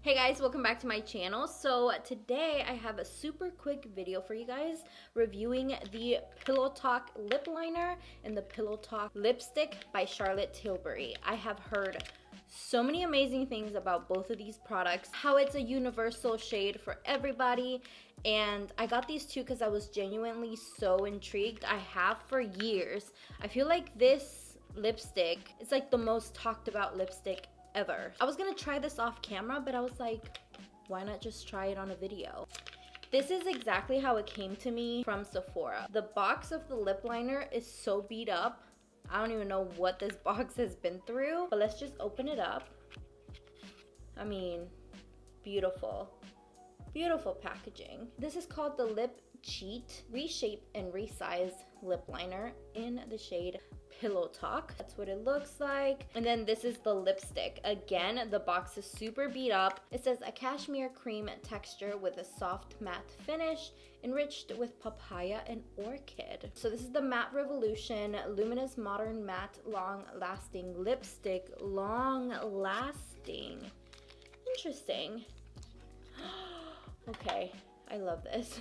Hey guys, welcome back to my channel. So today I have a super quick video for you guys reviewing the Pillow Talk lip liner and the Pillow Talk lipstick by Charlotte Tilbury. I have heard so many amazing things about both of these products, how it's a universal shade for everybody, and I got these two because I was genuinely so intrigued. I have for years. I feel like this lipstick is like the most talked about lipstick ever. I was gonna try this off camera, but I was like, why not just try it on a video? This is exactly how it came to me from Sephora. The box of the lip liner is so beat up. I don't even know what this box has been through, but let's just open it up. I mean, beautiful. Beautiful packaging. This is called the Lip Cheat Reshape and Resize Lip Liner in the shade Pillow Talk. That's what it looks like. And then this is the lipstick. Again, the box is super beat up. It says a cashmere cream texture with a soft matte finish, enriched with papaya and orchid. So this is the Matte Revolution Luminous Modern Matte Long Lasting Lipstick. Long lasting. Interesting. Okay, I love this.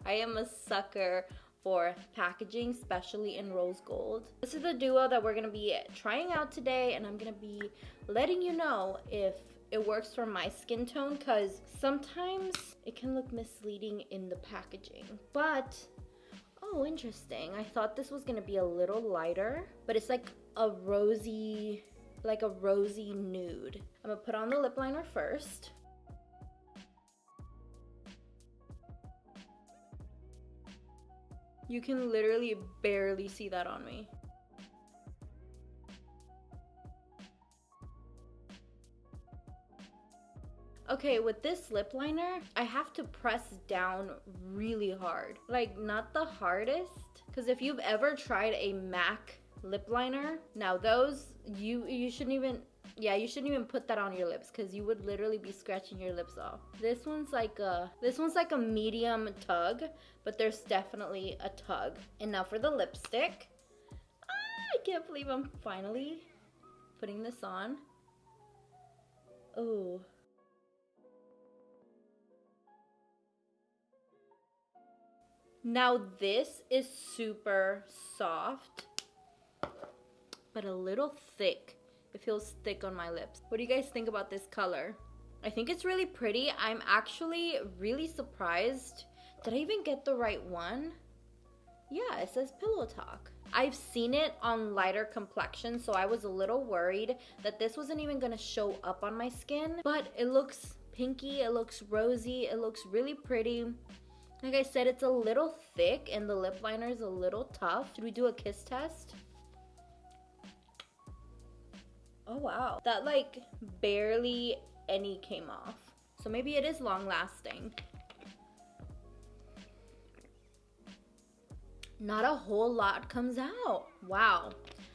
I am a sucker for packaging, especially in rose gold. This is the duo that we're gonna be trying out today, and I'm gonna be letting you know if it works for my skin tone, because sometimes it can look misleading in the packaging. But, oh, interesting. I thought this was gonna be a little lighter, but it's like a rosy nude. I'm gonna put on the lip liner first. You can literally barely see that on me. Okay, with this lip liner, I have to press down really hard. Like, not the hardest, because if you've ever tried a MAC lip liner, now those, you shouldn't even put that on your lips, because you would literally be scratching your lips off. This one's like a medium tug, but there's definitely a tug. And now for the lipstick. I can't believe I'm finally putting this on. Oh. Now this is super soft, but a little thick. It feels thick on my lips. What do you guys think about this color? I think it's really pretty. I'm actually really surprised. Did I even get the right one? Yeah, it says Pillow Talk. I've seen it on lighter complexion, so I was a little worried that this wasn't even gonna show up on my skin, but it looks pinky, it looks rosy, it looks really pretty. Like I said, it's a little thick and the lip liner is a little tough. Should we do a kiss test? Oh wow, that like barely any came off. So maybe it is long lasting. Not a whole lot comes out. Wow,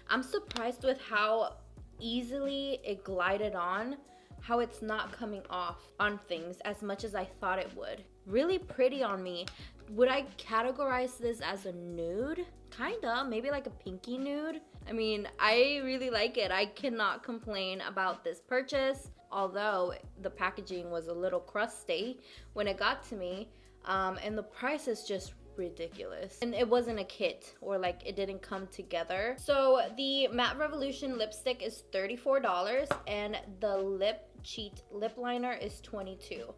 I'm surprised with how easily it glided on, how it's not coming off on things as much as I thought it would. Really pretty on me. Would I categorize this as a nude? Kinda, maybe like a pinky nude. I mean, I really like it. I cannot complain about this purchase, although the packaging was a little crusty when it got to me, and the price is just ridiculous. And it wasn't a kit, or like it didn't come together. So the Matte Revolution lipstick is $34 and the Lip Cheat lip liner is $22.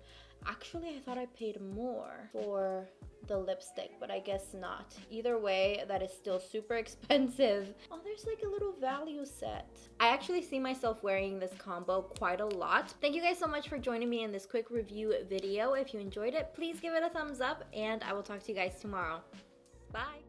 Actually, I thought I paid more for the lipstick, but I guess not. Either way, that is still super expensive. Oh, there's like a little value set. I actually see myself wearing this combo quite a lot. Thank you guys so much for joining me in this quick review video. If you enjoyed it, please give it a thumbs up, and I will talk to you guys tomorrow. Bye.